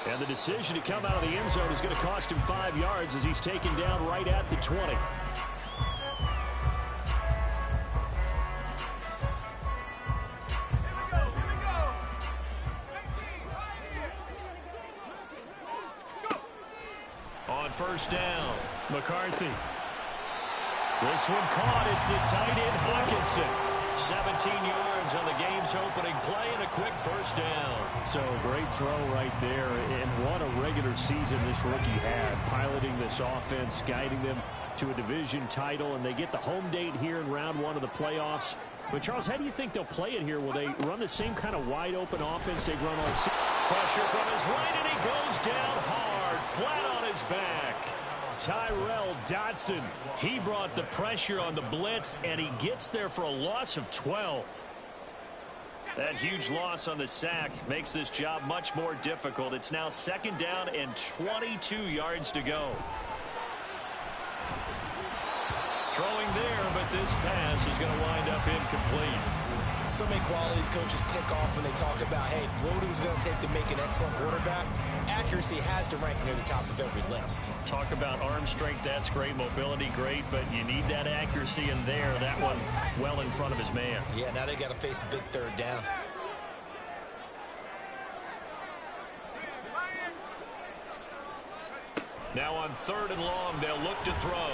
And the decision to come out of the end zone is going to cost him 5 yards as he's taken down right at the 20. On first down, McCarthy. This one caught. It's the tight end, Hockenson. 17 yards on the game's opening play and a quick first down. So great throw right there. And what a regular season this rookie had, piloting this offense, guiding them to a division title, and they get the home date here in round 1 of the playoffs. But, Charles, how do you think they'll play it here? Will they run the same kind of wide-open offense they've run all season? Pressure from his right, and he goes down hard, flat on his back. Tyrel Dodson, he brought the pressure on the blitz, and he gets there for a loss of 12. That huge loss on the sack makes this job much more difficult. It's now second down and 22 yards to go. Throwing there, but this pass is going to wind up incomplete. So many qualities coaches tick off when they talk about, hey, what it was going to take to make an excellent quarterback. Accuracy has to rank near the top of every list. Talk about arm strength, that's great. Mobility, great, but you need that accuracy in there. That one well in front of his man. Yeah, now they got to face a big third down. Now on 3rd and long, they'll look to throw.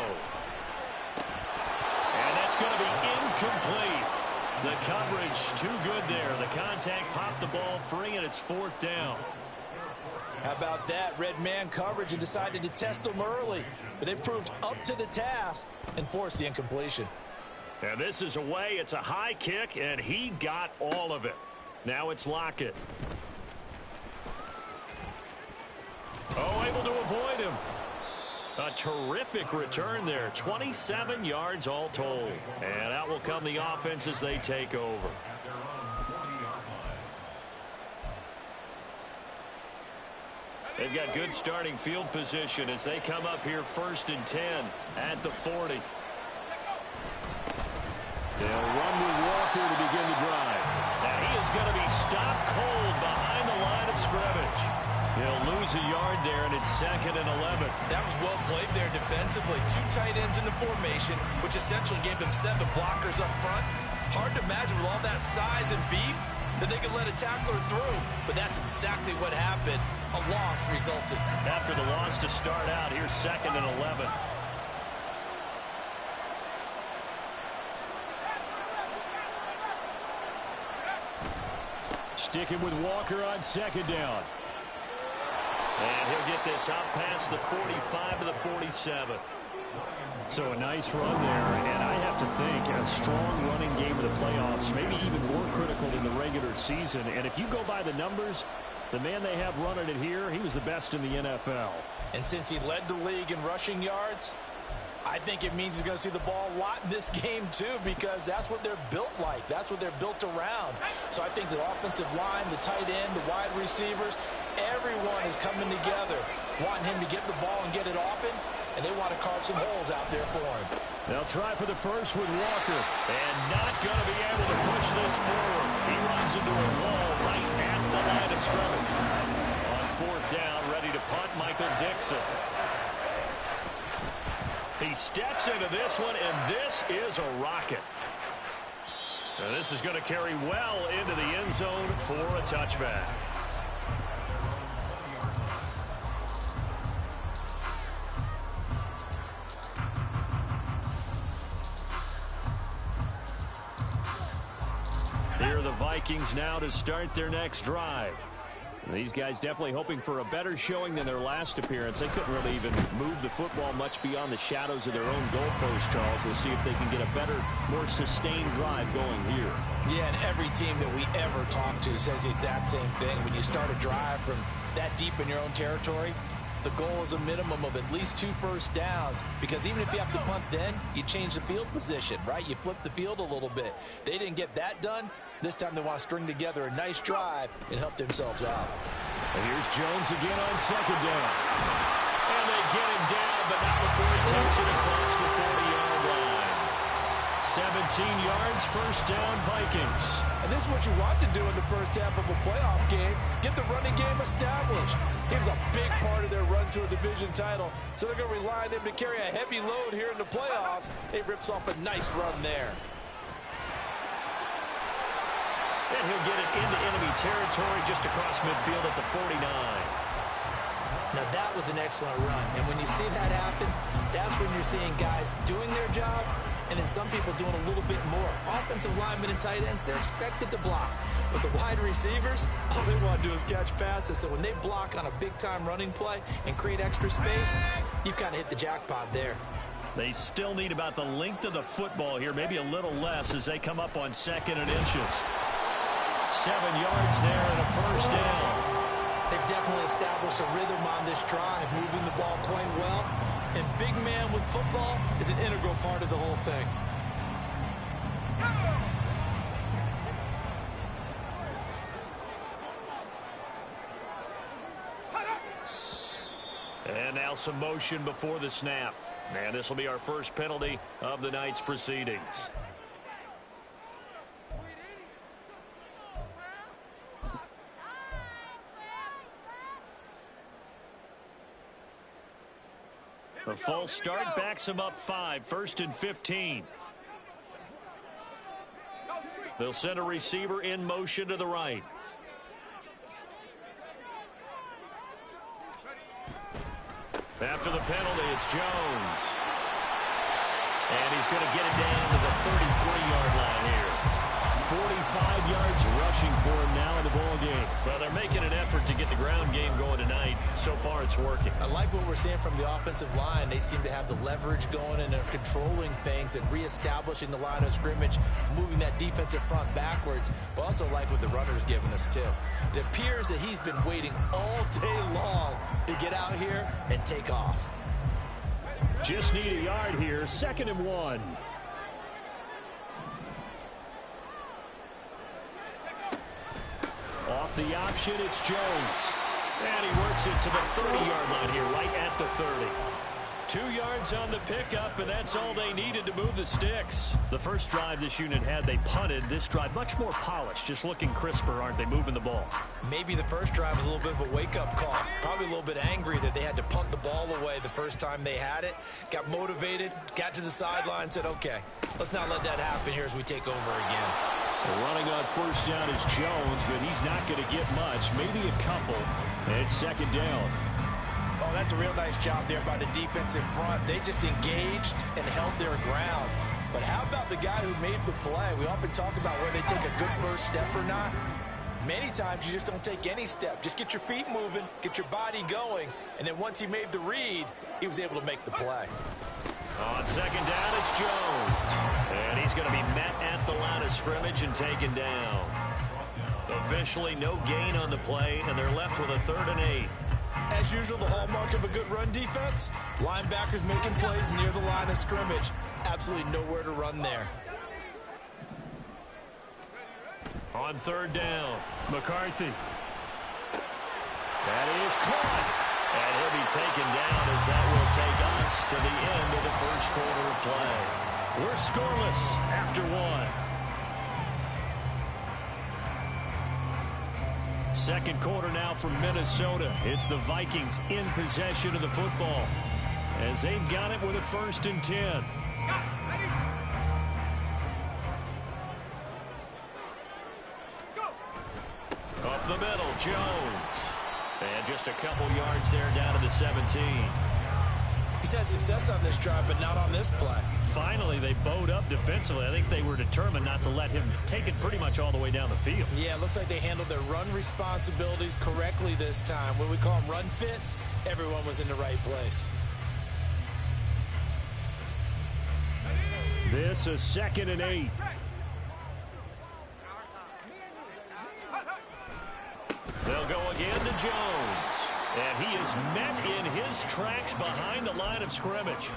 And that's going to be incomplete. The coverage too good there. The contact popped the ball free, and it's 4th down. How about that? Red man coverage and decided to test them early. But they proved up to the task and forced the incompletion. And this is away. It's a high kick, and he got all of it. Now it's Lockett. Oh, able to avoid him. A terrific return there. 27 yards all told. And out will come the offense as they take over. They've got good starting field position as they come up here 1st and 10 at the 40. They'll run with Walker to begin the drive. Now he is going to be stopped cold behind the line of scrimmage. He'll lose a yard there, and it's 2nd and 11. That was well played there defensively. 2 tight ends in the formation, which essentially gave them 7 blockers up front. Hard to imagine with all that size and beef that they could let a tackler through. But that's exactly what happened. A loss resulted. After the loss to start out, here's 2nd and 11. Sticking with Walker on 2nd down. And he'll get this out past the 45 to the 47. So a nice run there, and I have to think a strong running game of the playoffs, maybe even more critical than the regular season. And if you go by the numbers, the man they have running it here, he was the best in the NFL. And since he led the league in rushing yards, I think it means he's going to see the ball a lot in this game, too, because that's what they're built like. That's what they're built around. So I think the offensive line, the tight end, the wide receivers, everyone is coming together, wanting him to get the ball and get it open, and they want to carve some holes out there for him. They'll try for the first with Walker, and not going to be able to push this forward. He runs into a wall right at the line of scrimmage. On 4th down, ready to punt, Michael Dixon. He steps into this one, and this is a rocket. Now this is going to carry well into the end zone for a touchback. Here are the Vikings now to start their next drive. These guys definitely hoping for a better showing than their last appearance. They couldn't really even move the football much beyond the shadows of their own goalpost, Charles. We'll see if they can get a better, more sustained drive going here. Yeah, and every team that we ever talk to says the exact same thing. When you start a drive from that deep in your own territory, the goal is a minimum of at least 2 first downs, because even if you have to punt then, you change the field position, right? You flip the field a little bit. They didn't get that done. This time they want to string together a nice drive and help themselves out. And here's Jones again on 2nd down. And they get him down, but not before he takes it across the 40-yard line. 17 yards, first down, Vikings. And this is what you want to do in the first half of a playoff game. Get the running game established. He was a big part of their run to a division title. So they're going to rely on him to carry a heavy load here in the playoffs. He rips off a nice run there. And he'll get it into enemy territory just across midfield at the 49. Now that was an excellent run. And when you see that happen, that's when you're seeing guys doing their job and then some people doing a little bit more. Offensive linemen and tight ends, they're expected to block. But the wide receivers, all they want to do is catch passes. So when they block on a big-time running play and create extra space, you've kind of hit the jackpot there. They still need about the length of the football here, maybe a little less as they come up on 2nd and inches. 7 yards there and a first down. They've definitely established a rhythm on this drive, moving the ball quite well. And big man with football is an integral part of the whole thing. And now some motion before the snap. And this will be our first penalty of the night's proceedings. The false start backs him up 5, 1st and 15. They'll send a receiver in motion to the right. After the penalty, it's Jones. And he's going to get it down to the 33-yard line here. 45 yards rushing for him now in the ball game. Well, they're making an effort to get the ground game going tonight. So far, it's working. I like what we're seeing from the offensive line. They seem to have the leverage going, and they're controlling things and reestablishing the line of scrimmage, moving that defensive front backwards, but also like what the runner's giving us, too. It appears that he's been waiting all day long to get out here and take off. Just need a yard here, 2nd and 1. Off the option, it's Jones. And he works it to the 30-yard line here, right at the 30. 2 yards on the pickup, and that's all they needed to move the sticks. The first drive this unit had, they punted. This drive, much more polished, just looking crisper, aren't they, moving the ball? Maybe the first drive was a little bit of a wake-up call. Probably a little bit angry that they had to punt the ball away the first time they had it. Got motivated, got to the sideline, said, okay, let's not let that happen here as we take over again. Running on first down is Jones, but he's not going to get much, maybe a couple. And it's 2nd down. Oh, that's a real nice job there by the defensive front. They just engaged and held their ground. But how about the guy who made the play? We often talk about whether they take a good first step or not. Many times you just don't take any step. Just get your feet moving, get your body going, and then once he made the read, he was able to make the play. On 2nd down, it's Jones. And he's going to be met at the line of scrimmage and taken down. Officially, no gain on the play, and they're left with a 3rd and 8. As usual, the hallmark of a good run defense, linebackers making plays near the line of scrimmage. Absolutely nowhere to run there. On 3rd down, McCarthy. That is caught. And he'll be taken down as that will take us to the end of the first quarter of play. We're scoreless after 1. Second quarter now from Minnesota. It's the Vikings in possession of the football as they've got it with a 1st and 10. Up the middle, Jones. And just a couple yards there down to the 17. He's had success on this drive, but not on this play. Finally, they bowed up defensively. I think they were determined not to let him take it pretty much all the way down the field. Yeah, it looks like they handled their run responsibilities correctly this time. What we call them run fits, everyone was in the right place. This is 2nd and 8. They'll go again to Jones. And he is met in his tracks behind the line of scrimmage.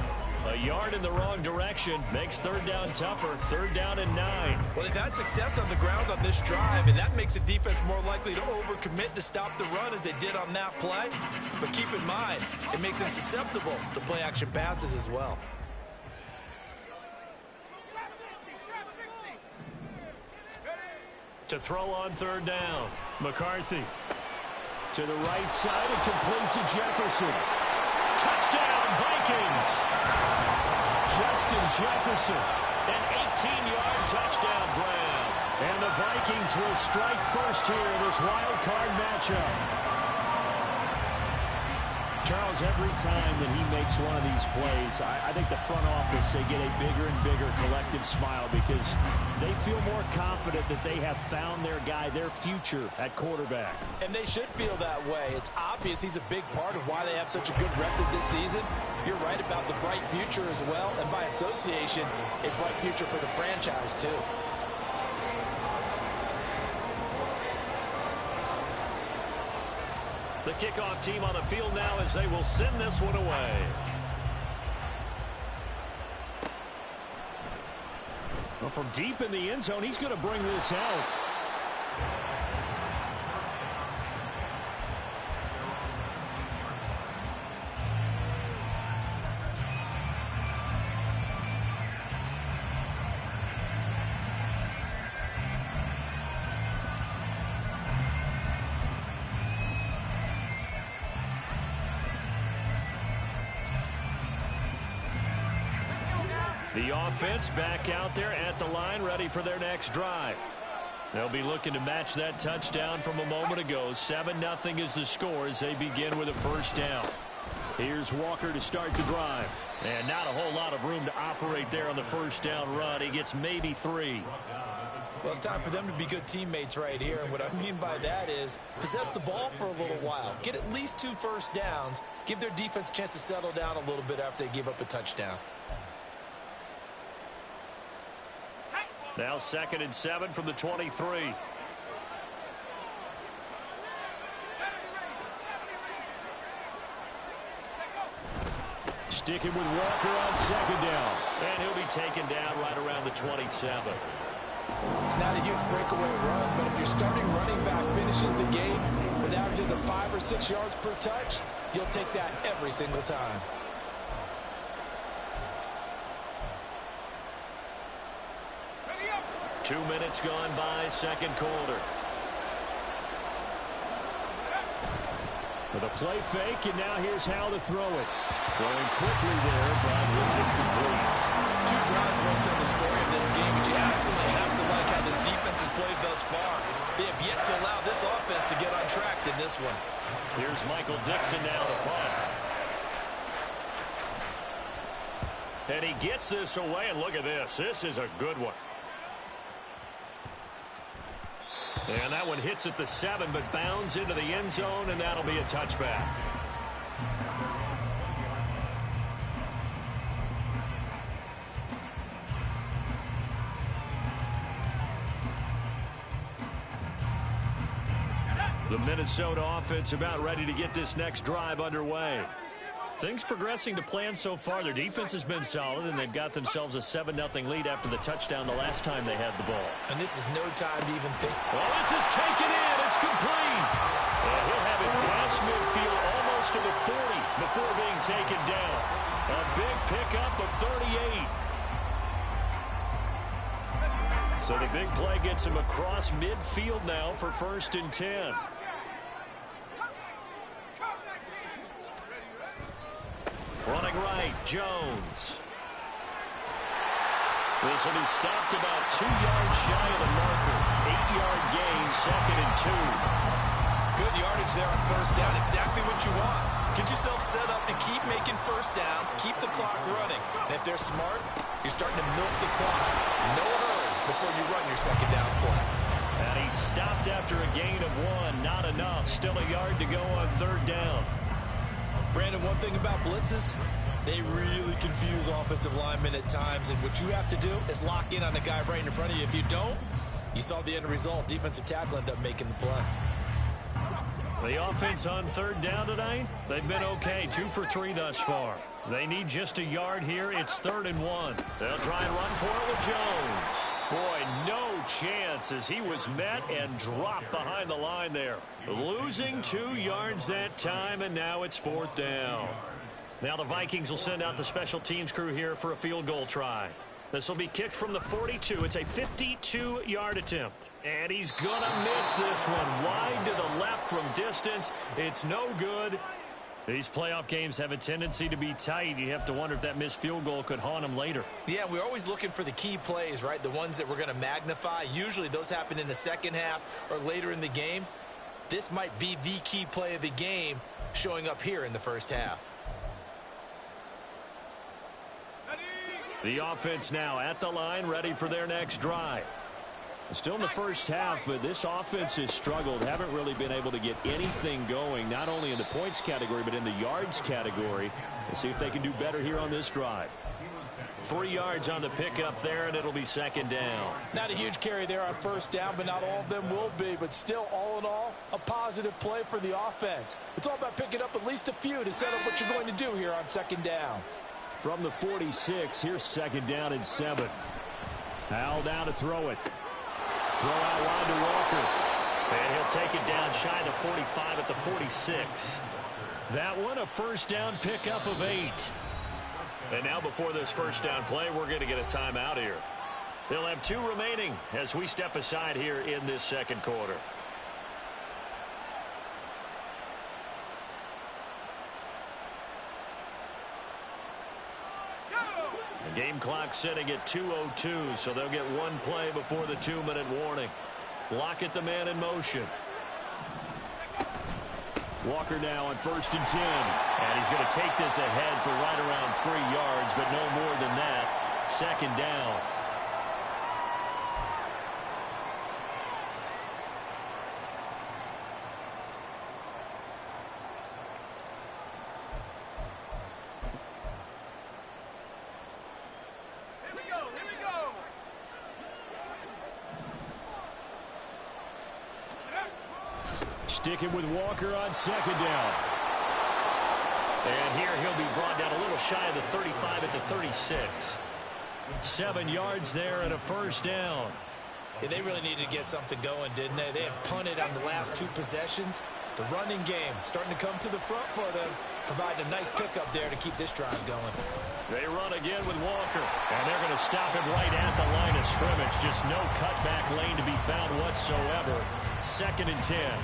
A yard in the wrong direction makes 3rd down tougher. 3rd down and 9. Well, they've had success on the ground on this drive, and that makes a defense more likely to overcommit to stop the run as they did on that play. But keep in mind, it makes them susceptible to play-action passes as well. to throw on third down. McCarthy to the right side and complete to Jefferson. Touchdown, Vikings! Justin Jefferson, an 18-yard touchdown grab. And the Vikings will strike first here in this wild card matchup. Charles, every time that he makes one of these plays, I think the front office, they get a bigger and bigger collective smile because they feel more confident that they have found their guy, their future at quarterback. And they should feel that way. It's obvious he's a big part of why they have such a good record this season. You're right about the bright future as well, and by association, a bright future for the franchise too. The kickoff team on the field now as they will send this one away. Well, from deep in the end zone, he's going to bring this out. The offense back out there at the line, ready for their next drive. They'll be looking to match that touchdown from a moment ago. 7-0 is the score as they begin with a first down. Here's Walker to start the drive. And not a whole lot of room to operate there on the first down run. He gets maybe 3. Well, it's time for them to be good teammates right here. And what I mean by that is possess the ball for a little while. Get at least 2 first downs. Give their defense a chance to settle down a little bit after they give up a touchdown. Now 2nd and 7 from the 23. Sticking with Walker on 2nd down. And he'll be taken down right around the 27. It's not a huge breakaway run, but if your starting running back finishes the game with averages of 5 or 6 yards per touch, you'll take that every single time. Two minutes gone by, second quarter. With a play fake, and now here's how to throw it. Throwing quickly there, but it's incomplete. 2 drives won't tell the story of this game, but you absolutely have to like how this defense has played thus far. They have yet to allow this offense to get on track in this one. Here's Michael Dixon now to punt. And he gets this away, and look at this. This is a good one. And that one hits at the 7, but bounds into the end zone, and that'll be a touchback. The Minnesota offense about ready to get this next drive underway. Things progressing to plan so far. Their defense has been solid, and they've got themselves a 7-0 lead after the touchdown the last time they had the ball. And this is no time to even think. Well, this is taken in. It's complete. And he'll have it past midfield almost to the 40 before being taken down. A big pickup of 38. So the big play gets him across midfield now for 1st and 10. Running right, Jones. This will be stopped about 2 yards shy of the marker. 8-yard gain, 2nd and 2. Good yardage there on first down. Exactly what you want. Get yourself set up and keep making first downs. Keep the clock running. And if they're smart, you're starting to milk the clock. No hurry before you run your 2nd down play. And he stopped after a gain of 1. Not enough. Still a yard to go on 3rd down. Brandon, one thing about blitzes, they really confuse offensive linemen at times, and what you have to do is lock in on the guy right in front of you. If you don't, you saw the end result. Defensive tackle ended up making the play. The offense on 3rd down tonight, they've been okay. 2 for 3 thus far. They need just a yard here. It's 3rd and 1. They'll try and run for it with Jones. Boy, no chance as he was met and dropped behind the line there. Losing 2 yards that time, and now it's 4th down. Now the Vikings will send out the special teams crew here for a field goal try. This will be kicked from the 42. It's a 52-yard attempt. And he's going to miss this one. Wide to the left from distance. It's no good. These playoff games have a tendency to be tight. You have to wonder if that missed field goal could haunt him later. Yeah, we're always looking for the key plays, right? The ones that we're going to magnify. Usually those happen in the second half or later in the game. This might be the key play of the game showing up here in the first half. The offense now at the line, ready for their next drive. Still in the first half, but this offense has struggled. Haven't really been able to get anything going, not only in the points category, but in the yards category. Let's see if they can do better here on this drive. 3 yards on the pickup there, and it'll be second down. Not a huge carry there on first down, but not all of them will be. But still, all in all, a positive play for the offense. It's all about picking up at least a few to set up what you're going to do here on second down. From the 46, here's second down and 7. Howell down to throw it. Throw out wide to Walker. And he'll take it down shy of the 45 at the 46. That one a first down pickup of 8. And now before this first down play, we're going to get a timeout here. They'll have 2 remaining as we step aside here in this second quarter. The game clock sitting at 2:02, so they'll get 1 play before the 2-minute warning. Lockett the man in motion. Walker now on 1st and 10. And he's going to take this ahead for right around 3 yards, but no more than that. Second down. Sticking with Walker on second down. And here he'll be brought down a little shy of the 35 at the 36. 7 yards there and a first down. Yeah, they really needed to get something going, didn't they? They had punted on the last 2 possessions. The running game starting to come to the front for them, providing a nice pickup there to keep this drive going. They run again with Walker, and they're going to stop him right at the line of scrimmage. Just no cutback lane to be found whatsoever. 2nd and 10.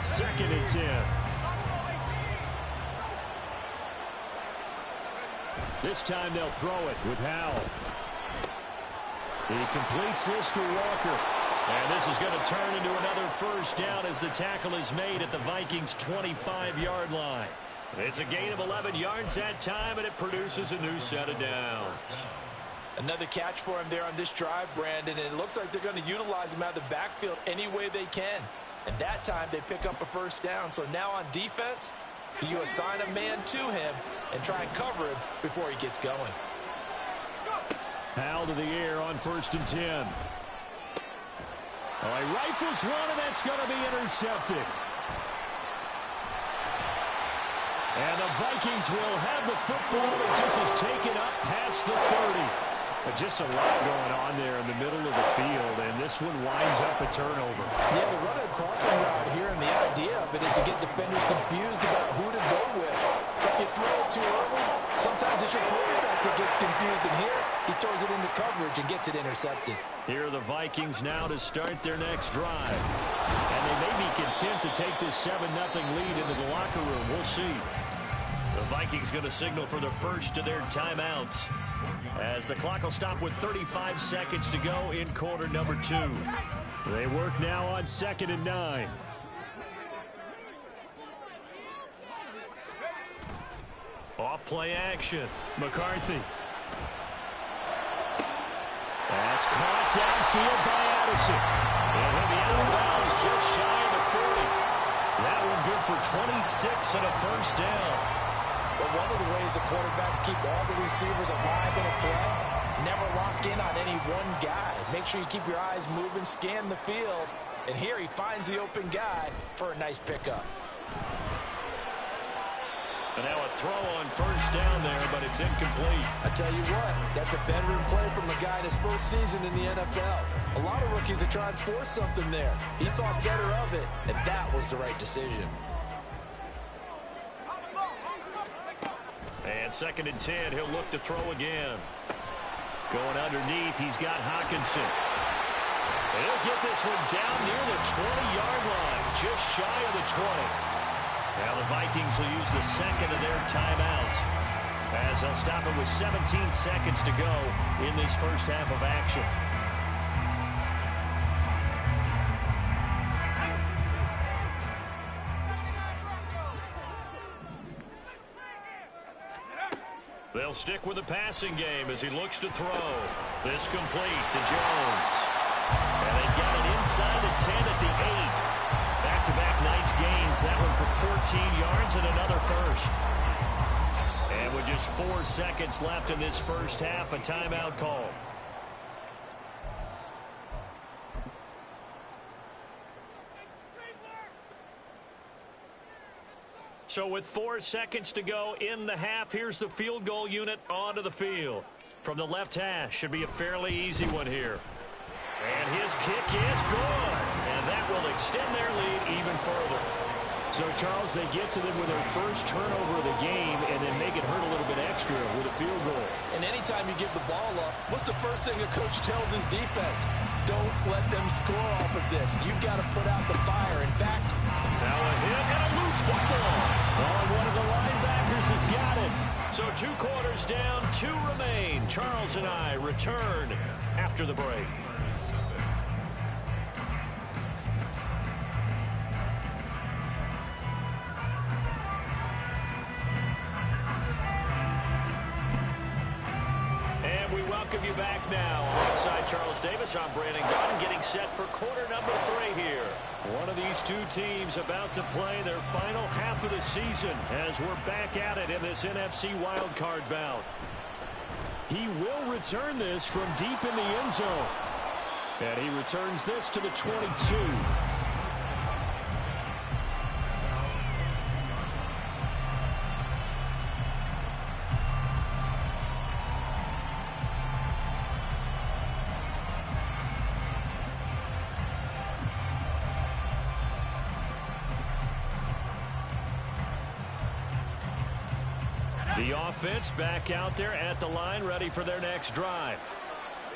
Second and 10. This time they'll throw it with Howell. He completes this to Walker. And this is going to turn into another first down as the tackle is made at the Vikings' 25-yard line. It's a gain of 11 yards that time, and it produces a new set of downs. Another catch for him there on this drive, Brandon, and it looks like they're going to utilize him out of the backfield any way they can. And that time they pick up a first down. So now on defense, do you assign a man to him and try and cover him before he gets going? Howell to the air on 1st and 10. Oh, he rifles one, and that's going to be intercepted. And the Vikings will have the football as this is taken up past the 30. But just a lot going on there in the middle of the field, and this one winds up a turnover. Yeah, they're running a crossing route here, and the idea of it is to get defenders confused about who to go with. If you throw it too early, sometimes it's your quarterback that gets confused, and here he throws it into coverage and gets it intercepted. Here are the Vikings now to start their next drive. And they may be content to take this 7-0 lead into the locker room. We'll see. The Vikings going to signal for the first of their timeouts, as the clock will stop with 35 seconds to go in quarter number 2. They work now on 2nd and 9. Off play action. McCarthy. That's caught downfield by Addison. And he'll be out of bounds just shy of the 40. That one good for 26 and a first down. But one of the ways the quarterbacks keep all the receivers alive in a play, never lock in on any one guy. Make sure you keep your eyes moving, scan the field. And here he finds the open guy for a nice pickup. And now a throw on first down there, but it's incomplete. I tell you what, that's a veteran play from a guy in his first season in the NFL. A lot of rookies are trying to force something there. He thought better of it, and that was the right decision. And 2nd and 10, he'll look to throw again. Going underneath, he's got Hockenson. And he'll get this one down near the 20-yard line, just shy of the 20. Now the Vikings will use the second of their timeouts as they'll stop it with 17 seconds to go in this first half of action. They'll stick with the passing game as he looks to throw. This complete to Jones. And they got it inside the 10 at the 8. Back-to-back nice gains. That one for 14 yards and another first. And with just 4 seconds left in this first half, a timeout call. So with 4 seconds to go in the half, here's the field goal unit onto the field. From the left hash, should be a fairly easy one here. And his kick is good. And that will extend their lead even further. So, Charles, they get to them with their first turnover of the game and then make it hurt a little bit extra with a field goal. And anytime you give the ball up, what's the first thing a coach tells his defense? Don't let them score off of this. You've got to put out the fire. In fact, now a hit and a loose football. Oh, one of the linebackers has got it. So 2 quarters down, 2 remain. Charles and I return after the break. Welcome you back now. Alongside Charles Davis, I'm Brandon Gunn, getting set for quarter number 3 here. One of these 2 teams about to play their final half of the season as we're back at it in this NFC wildcard bout. He will return this from deep in the end zone. And he returns this to the 22. The offense back out there at the line, ready for their next drive.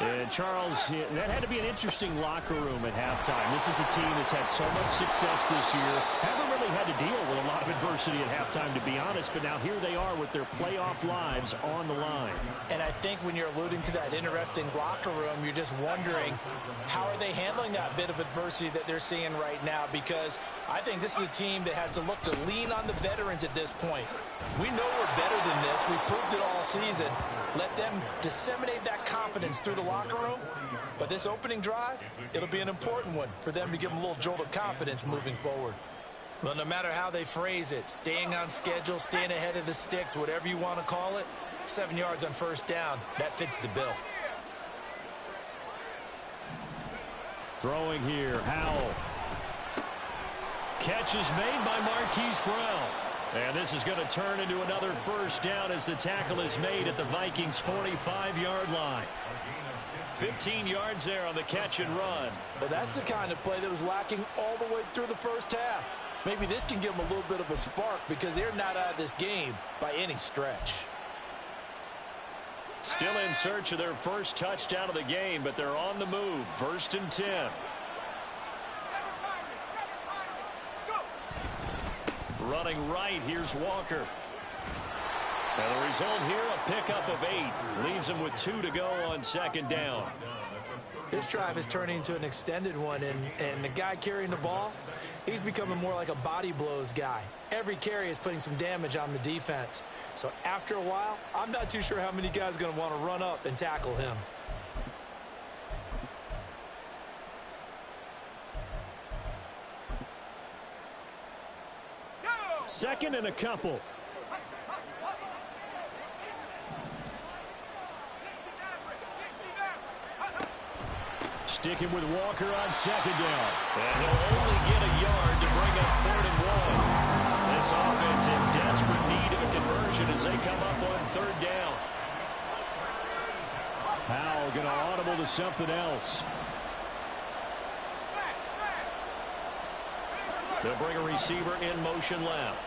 And, Charles, that had to be an interesting locker room at halftime. This is a team that's had so much success this year. Haven't really had to deal with a lot of adversity at halftime, to be honest. But now here they are with their playoff lives on the line. And I think when you're alluding to that interesting locker room, you're just wondering how are they handling that bit of adversity that they're seeing right now? Because I think this is a team that has to look to lean on the veterans at this point. We know we're better than this. We've proved it all season. Let them disseminate that confidence through the locker room. But this opening drive, it'll be an important one for them to give them a little jolt of confidence moving forward. Well, no matter how they phrase it, staying on schedule, staying ahead of the sticks, whatever you want to call it, 7 yards on first down, that fits the bill. Throwing here, Howell. Catch is made by Marquise Brown. And this is going to turn into another first down as the tackle is made at the Vikings' 45-yard line. 15 yards there on the catch and run. Well, that's the kind of play that was lacking all the way through the first half. Maybe this can give them a little bit of a spark because they're not out of this game by any stretch. Still in search of their first touchdown of the game, but they're on the move. 1st and 10. Running right, here's Walker. And the result here, a pickup of 8. Leaves them with 2 to go on 2nd down. This drive is turning into an extended one, and the guy carrying the ball, he's becoming more like a body blows guy. Every carry is putting some damage on the defense. So after a while, I'm not too sure how many guys are going to want to run up and tackle him. Second and a couple. Sticking with Walker on 2nd down. And he'll only get a yard to bring up 3rd and 1. This offense in desperate need of a conversion as they come up on third down. Powell going to audible to something else. They'll bring a receiver in motion left.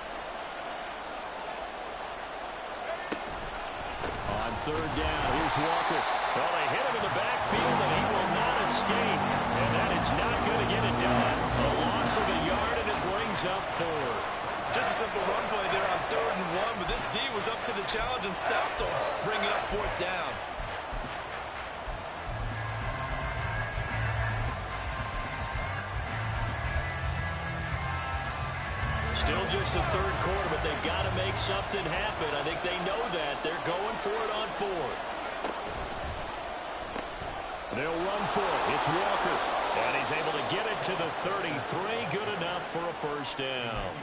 On third down, here's Walker. Well, they hit him in the backfield, and he will not escape. And that is not going to get it done. A loss of a yard, and it brings up fourth. Just a simple run play there on 3rd and 1, but this D was up to the challenge and stopped him, bringing up 4th down. Still just the third quarter, but they've got to make something happen. I think they know that. They're going for it on fourth. They'll run for it. It's Walker. And he's able to get it to the 33. Good enough for a first down.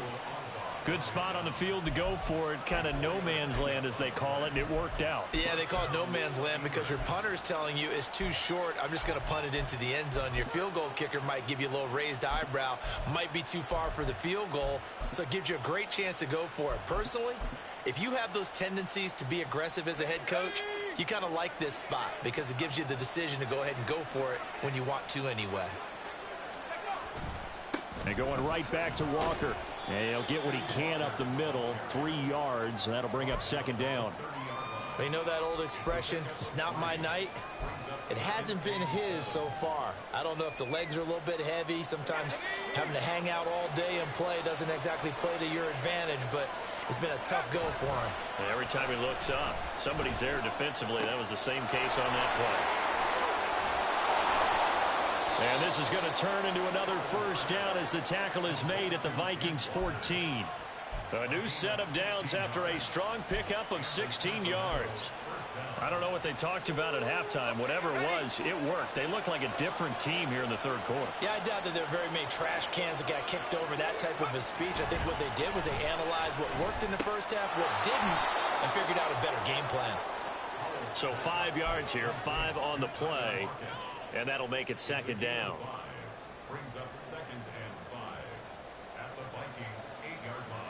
Good spot on the field to go for it. Kind of no man's land, as they call it, and it worked out. Yeah, they call it no man's land because your punter is telling you it's too short. I'm just going to punt it into the end zone. Your field goal kicker might give you a little raised eyebrow. Might be too far for the field goal, so it gives you a great chance to go for it. Personally, if you have those tendencies to be aggressive as a head coach, you kind of like this spot because it gives you the decision to go ahead and go for it when you want to anyway. And going right back to Walker. And he'll get what he can up the middle, 3 yards. That'll bring up second down. You know that old expression, it's not my night? It hasn't been his so far. I don't know if the legs are a little bit heavy. Sometimes having to hang out all day and play doesn't exactly play to your advantage, but it's been a tough go for him. And every time he looks up, somebody's there defensively. That was the same case on that play. And this is going to turn into another first down as the tackle is made at the Vikings 14. A new set of downs after a strong pickup of 16 yards. I don't know what they talked about at halftime. Whatever it was, it worked. They look like a different team here in the third quarter. Yeah, I doubt that there are very many trash cans that got kicked over, that type of a speech. I think what they did was they analyzed what worked in the first half, what didn't, and figured out a better game plan. So 5 yards here, 5 on the play. And that'll make it second down. Brings up 2nd and 5 at the Vikings 8-yard line.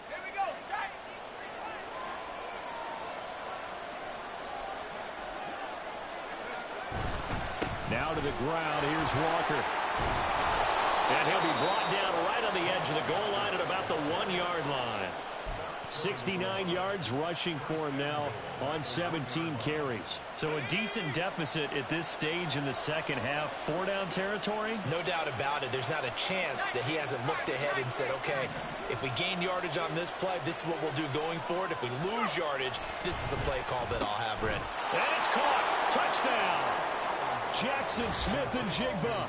Here we go, shot. Now to the ground. Here's Walker. And he'll be brought down right on the edge of the goal line at about the 1-yard line. 69 yards rushing for him now on 17 carries. So a decent deficit at this stage in the second half. 4-down territory? No doubt about it. There's not a chance that he hasn't looked ahead and said, okay, if we gain yardage on this play, this is what we'll do going forward. If we lose yardage, this is the play call that I'll have, Red. And it's caught. Touchdown. Jackson Smith-Njigba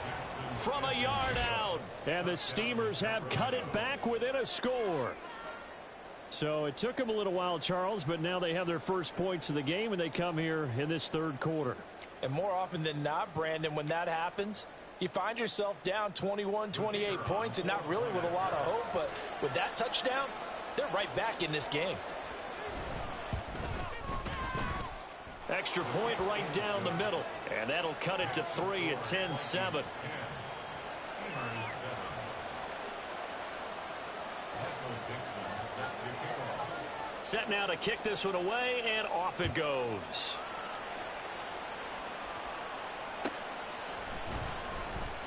from a yard out. And the Steamers have cut it back within a score. So it took them a little while, Charles, but now they have their first points of the game, and they come here in this third quarter. And more often than not, Brandon, when that happens, you find yourself down 21, 28 points, and not really with a lot of hope, but with that touchdown, they're right back in this game. Extra point right down the middle, and that'll cut it to 3 at 10-7. Set now to kick this one away, and off it goes.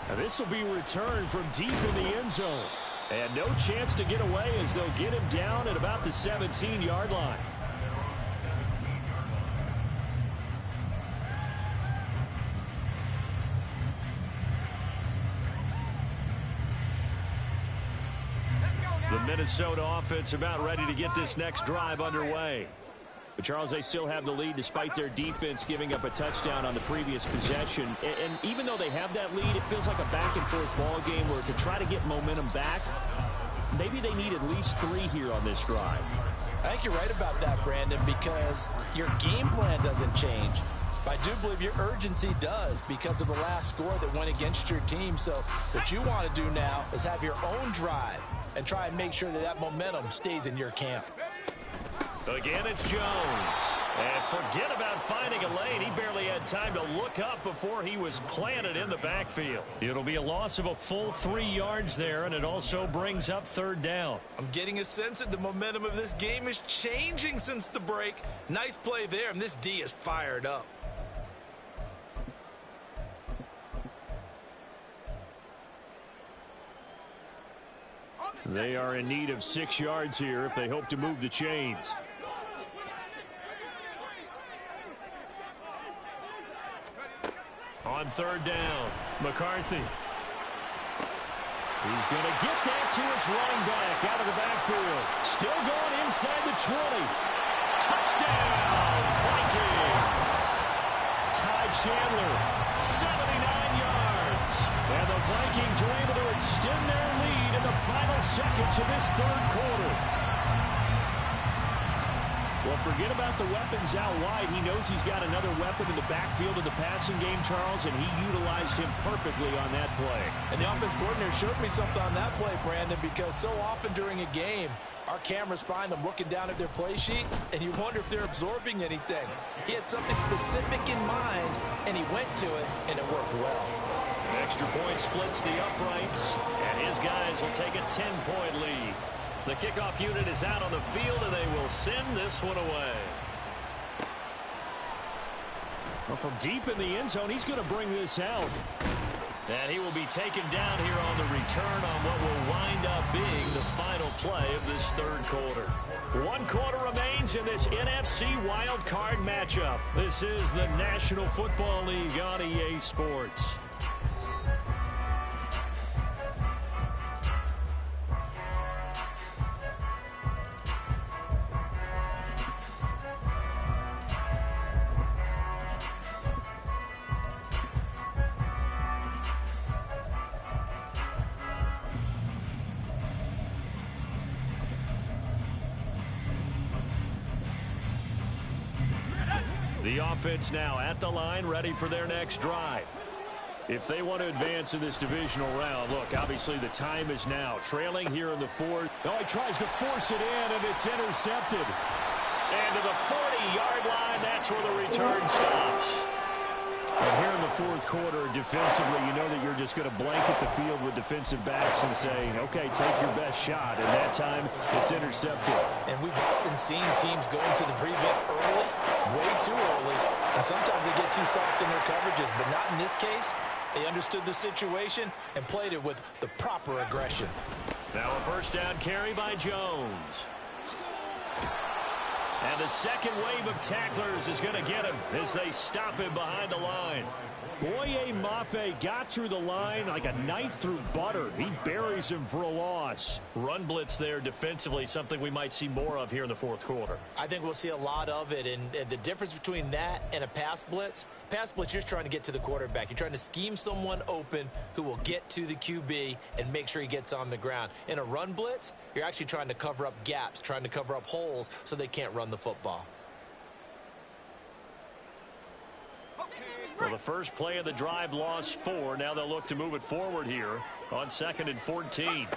And this will be returned from deep in the end zone. And no chance to get away as they'll get him down at about the 17-yard line. The Minnesota offense about ready to get this next drive underway. But, Charles, they still have the lead despite their defense giving up a touchdown on the previous possession. And even though they have that lead, it feels like a back-and-forth ball game where to try to get momentum back, maybe they need at least 3 here on this drive. I think you're right about that, Brandon, because your game plan doesn't change. I do believe your urgency does because of the last score that went against your team. So what you want to do now is have your own drive and try and make sure that that momentum stays in your camp. Again, it's Jones. And forget about finding a lane. He barely had time to look up before he was planted in the backfield. It'll be a loss of a full 3 yards there, and it also brings up third down. I'm getting a sense that the momentum of this game is changing since the break. Nice play there, and this D is fired up. They are in need of 6 yards here if they hope to move the chains. On third down, McCarthy. He's going to get that to his running back out of the backfield. Still going inside the 20. Touchdown, Vikings. Ty Chandler, 79 yards. And the Vikings are able to extend their lead in the final seconds of this third quarter. Well, forget about the weapons out wide. He knows he's got another weapon in the backfield of the passing game, Charles, and he utilized him perfectly on that play. And the offense coordinator showed me something on that play, Brandon, because so often during a game, our cameras find them looking down at their play sheets, and you wonder if they're absorbing anything. He had something specific in mind, and he went to it, and it worked well. Extra point splits the uprights, and his guys will take a 10-point lead. The kickoff unit is out on the field, and they will send this one away. Well, from deep in the end zone, he's going to bring this out. And he will be taken down here on the return on what will wind up being the final play of this third quarter. 1 quarter remains in this NFC Wild Card matchup. This is the National Football League on EA Sports. The offense now at the line, ready for their next drive. If they want to advance in this divisional round, look, obviously the time is now. Trailing here in the fourth. Oh, he tries to force it in, and it's intercepted. And to the 40-yard line, that's where the return stops. And here in the fourth quarter, defensively, you know that you're just going to blanket the field with defensive backs and say, okay, take your best shot. And that time, it's intercepted. And we've often seen teams go into the prevent early, way too early, and sometimes they get too soft in their coverages, but not in this case. They understood the situation and played it with the proper aggression. Now a first down carry by Jones. And the second wave of tacklers is going to get him as they stop him behind the line. Boye Mafe got through the line like a knife through butter. He buries him for a loss. Run blitz there defensively, something we might see more of here in the fourth quarter. I think we'll see a lot of it, and the difference between that and a pass blitz, you're just trying to get to the quarterback. You're trying to scheme someone open who will get to the QB and make sure he gets on the ground. In a run blitz, you're actually trying to cover up gaps, trying to cover up holes so they can't run the football. Well, the first play of the drive lost 4. Now they'll look to move it forward here on 2nd and 14.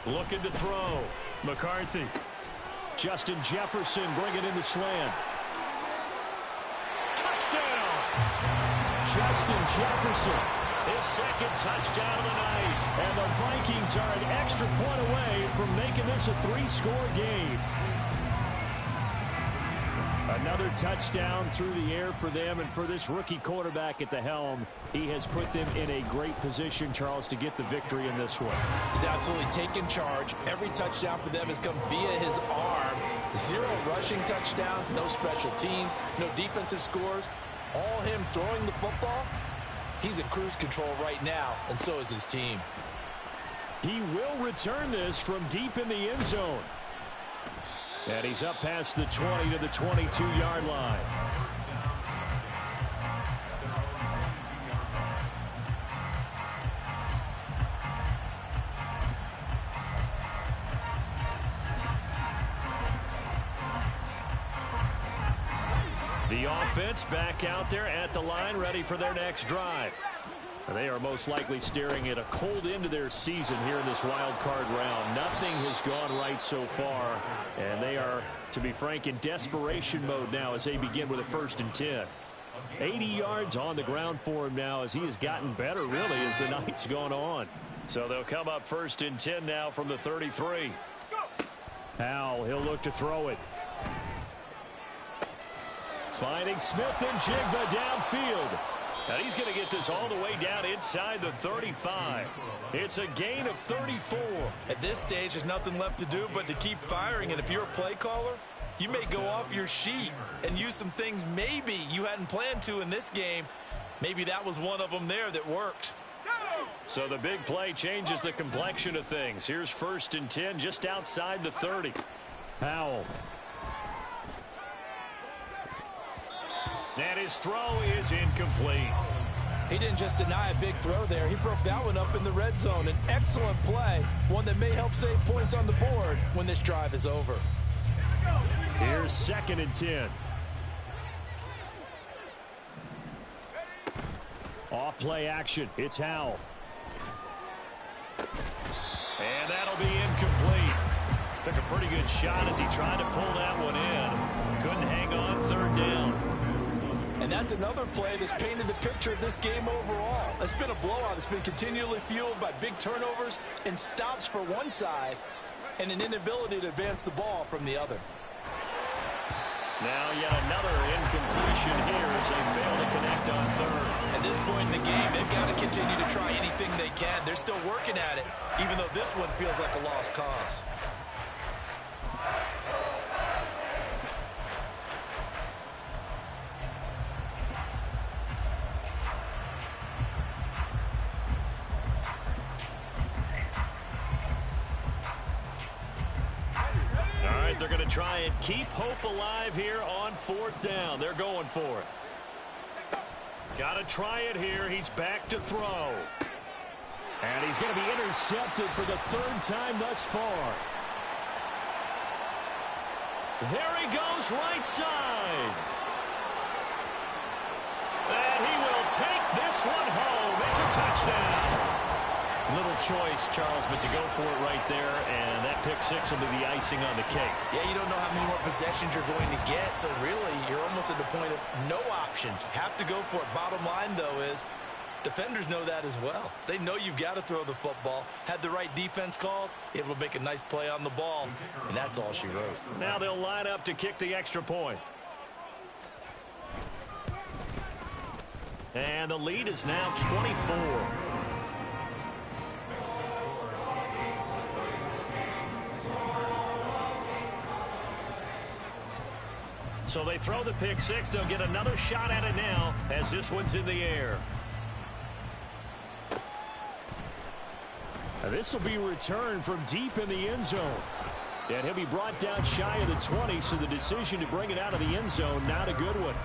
Looking to throw. McCarthy. Justin Jefferson bringing in the slant. Touchdown! Justin Jefferson. His second touchdown of the night. And the Vikings are an extra point away from making this a 3-score game. Another touchdown through the air for them, and for this rookie quarterback at the helm, he has put them in a great position, Charles, to get the victory in this one. He's absolutely taken charge. Every touchdown for them has come via his arm. 0 rushing touchdowns, no special teams, no defensive scores. All him throwing the football. He's in cruise control right now, and so is his team. He will return this from deep in the end zone. And he's up past the 20 to the 22-yard line. The offense back out there at the line, ready for their next drive. And they are most likely staring at a cold end to their season here in this wild card round. Nothing has gone right so far, and they are, to be frank, in desperation mode now as they begin with a 1st and 10. 80 yards on the ground for him now as he has gotten better, really, as the night's gone on. So they'll come up 1st and 10 now from the 33. Howell, he'll look to throw it. Finding Smith and Jigba downfield. Now he's going to get this all the way down inside the 35. It's a gain of 34. At this stage, there's nothing left to do but to keep firing. And if you're a play caller, you may go off your sheet and use some things maybe you hadn't planned to in this game. Maybe that was one of them there that worked. So the big play changes the complexion of things. Here's 1st and 10 just outside the 30. Howell. And his throw is incomplete. He didn't just deny a big throw there. He broke that one up in the red zone. An excellent play, one that may help save points on the board when this drive is over. Here's 2nd and 10. Off play action. It's Howell. And that'll be incomplete. Took a pretty good shot as he tried to pull that one in. Couldn't hang on 3rd down. And that's another play that's painted the picture of this game overall. It's been a blowout. It's been continually fueled by big turnovers and stops for one side and an inability to advance the ball from the other. Now yet another incompletion here as they fail to connect on 3rd. At this point in the game, they've got to continue to try anything they can. They're still working at it, even though this one feels like a lost cause. They're going to try and keep hope alive here on 4th down. They're going for it. Got to try it here. He's back to throw. And he's going to be intercepted for the 3rd time thus far. There he goes, right side. And he will take this one home. It's a touchdown. Little choice, Charles, but to go for it right there, and that pick 6 will be the icing on the cake. Yeah, you don't know how many more possessions you're going to get, so really you're almost at the point of no options. Have to go for it. Bottom line, though, is defenders know that as well. They know you've got to throw the football. Had the right defense called, able to make a nice play on the ball, and that's all she wrote. Now they'll line up to kick the extra point. And the lead is now 24. So they throw the pick 6. They'll get another shot at it now as this one's in the air. Now this will be returned from deep in the end zone. And he'll be brought down shy of the 20, so the decision to bring it out of the end zone, not a good one.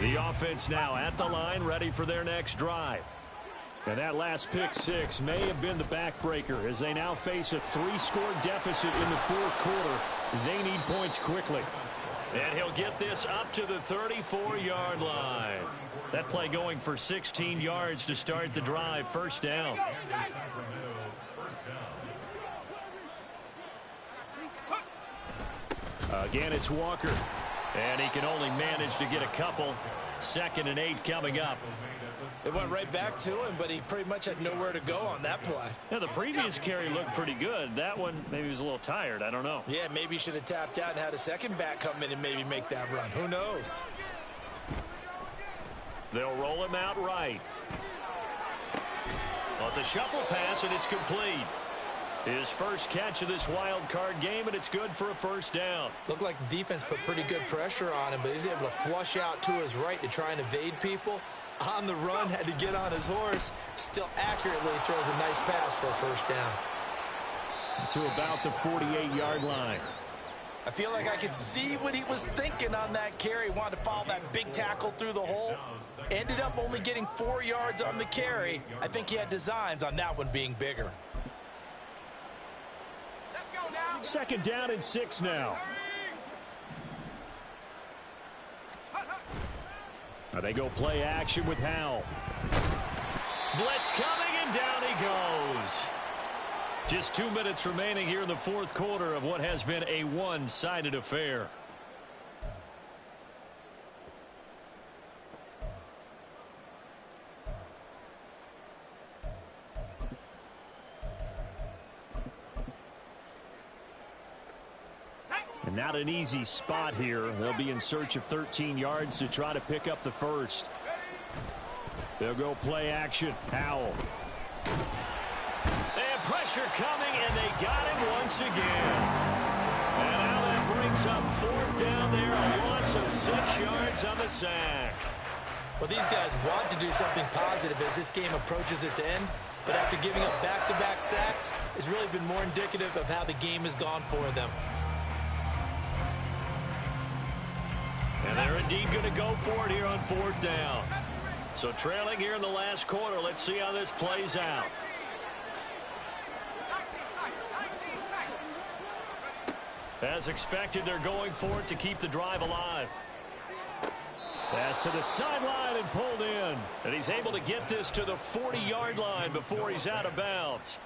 The offense now at the line, ready for their next drive. And that last pick 6 may have been the backbreaker as they now face a 3-score deficit in the 4th quarter. They need points quickly. And he'll get this up to the 34-yard line. That play going for 16 yards to start the drive. 1st down. Again, it's Walker. And he can only manage to get a couple. 2nd and 8 coming up. It went right back to him, but he pretty much had nowhere to go on that play. Yeah, the previous carry looked pretty good. That one, maybe he was a little tired. I don't know. Yeah, maybe he should have tapped out and had a second back come in and maybe make that run. Who knows? They'll roll him out right. Well, it's a shuffle pass, and it's complete. His first catch of this wild card game, and it's good for a 1st down. Looked like the defense put pretty good pressure on him, but he's able to flush out to his right to try and evade people. On the run, had to get on his horse. Still accurately throws a nice pass for a 1st down. To about the 48-yard line. I feel like I could see what he was thinking on that carry. Wanted to follow that big tackle through the hole. Ended up only getting 4 yards on the carry. I think he had designs on that one being bigger. Second down and 6 now. They go play action with Howell. Blitz coming, and down he goes. Just 2 minutes remaining here in the fourth quarter of what has been a one-sided affair. And not an easy spot here. They'll be in search of 13 yards to try to pick up the first. They'll go play action. Howell. They have pressure coming, and they got him once again. And now that brings up fourth down there, a loss of 6 yards on the sack. Well, these guys want to do something positive as this game approaches its end, but after giving up back-to-back sacks, it's really been more indicative of how the game has gone for them. And they're indeed going to go for it here on fourth down. So trailing here in the last quarter, let's see how this plays out. As expected, they're going for it to keep the drive alive. Pass to the sideline and pulled in. And he's able to get this to the 40-yard line before he's out of bounds.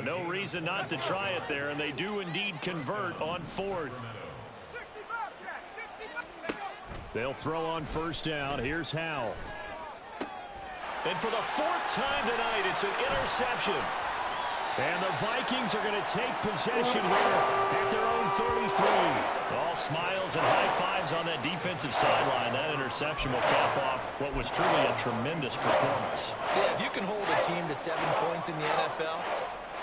No reason not to try it there, and they do indeed convert on fourth. They'll throw on first down. Here's Howell. And for the fourth time tonight, it's an interception. And the Vikings are going to take possession here at their own 33. All smiles and high fives on that defensive sideline. That interception will cap off what was truly a tremendous performance. Yeah, if you can hold a team to 7 points in the NFL,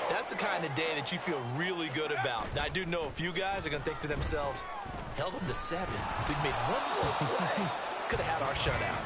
that's the kind of day that you feel really good about. Now, I do know a few guys are going to think to themselves, held them to 7. If we'd made one more play, could have had our shutout.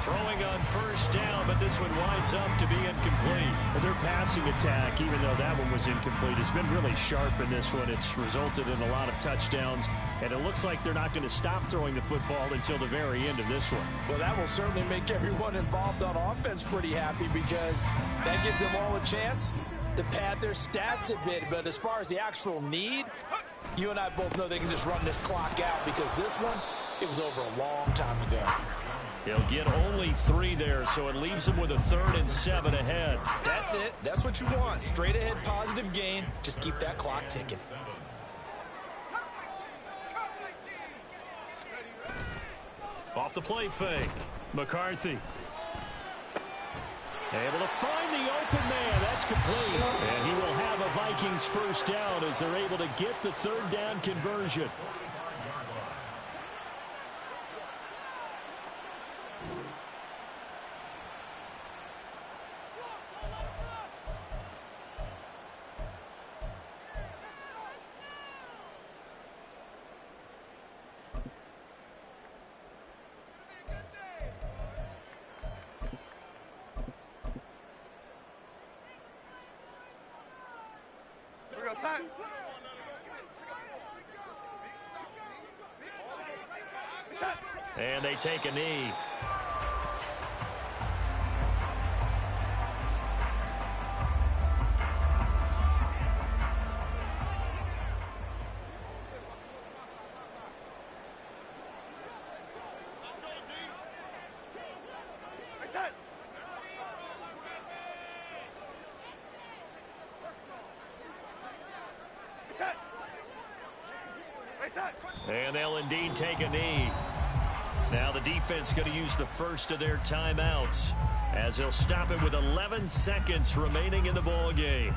Throwing on first down, but this one winds up to be incomplete. And their passing attack, even though that one was incomplete, has been really sharp in this one. It's resulted in a lot of touchdowns, and it looks like they're not going to stop throwing the football until the very end of this one. Well, that will certainly make everyone involved on offense pretty happy because that gives them all a chance to pad their stats a bit. But as far as the actual need, you and I both know they can just run this clock out because this one, it was over a long time ago. He'll get only 3 there, so it leaves him with a 3rd and 7 ahead. That's it. That's what you want. Straight ahead positive gain. Just keep that clock ticking. Off the play fake. McCarthy. Able to find the open man. That's complete. And he will have a Vikings first down as they're able to get the 3rd down conversion. And they take a knee. And they'll indeed take a knee. Now the defense going to use the first of their timeouts as they'll stop it with 11 seconds remaining in the ball game.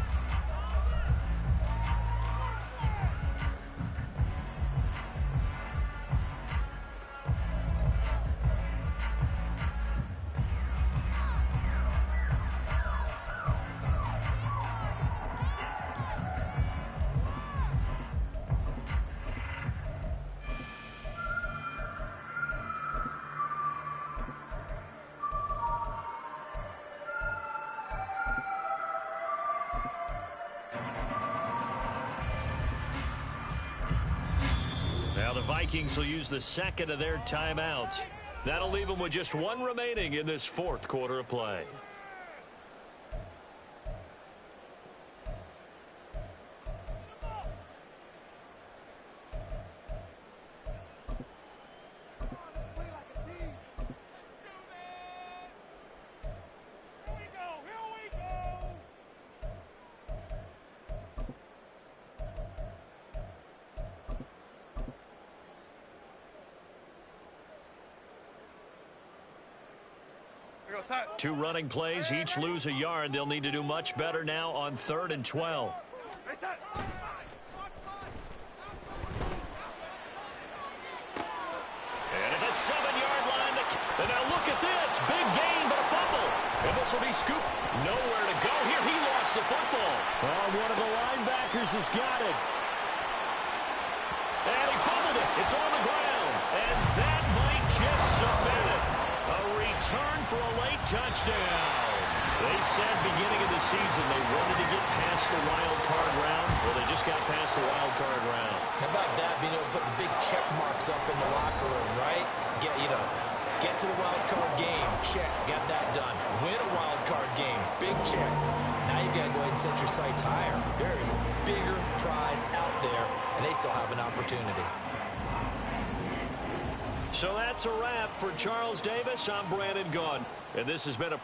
Now the Vikings will use the second of their timeouts. That'll leave them with just 1 remaining in this fourth quarter of play. 2 running plays, each lose a yard. They'll need to do much better now on 3rd and 12. And at the 7-yard line. And now look at this. Big gain, but a fumble. And this will be scooped. Nowhere to go here. He lost the football. Oh, one of the linebackers has got it. And he fumbled it. It's on the ground. And that might just cement it. A return for a late touchdown. They said beginning of the season they wanted to get past the wild card round. Well, they just got past the wild card round. How about that, being able to put the big check marks up in the locker room, right? Get to the wild card game. Check. Got that done. Win a wild card game. Big check. Now you've got to go ahead and set your sights higher. There is a bigger prize out there, and they still have an opportunity. So that's a wrap for Charles Davis. I'm Brandon Gaudin, and this has been a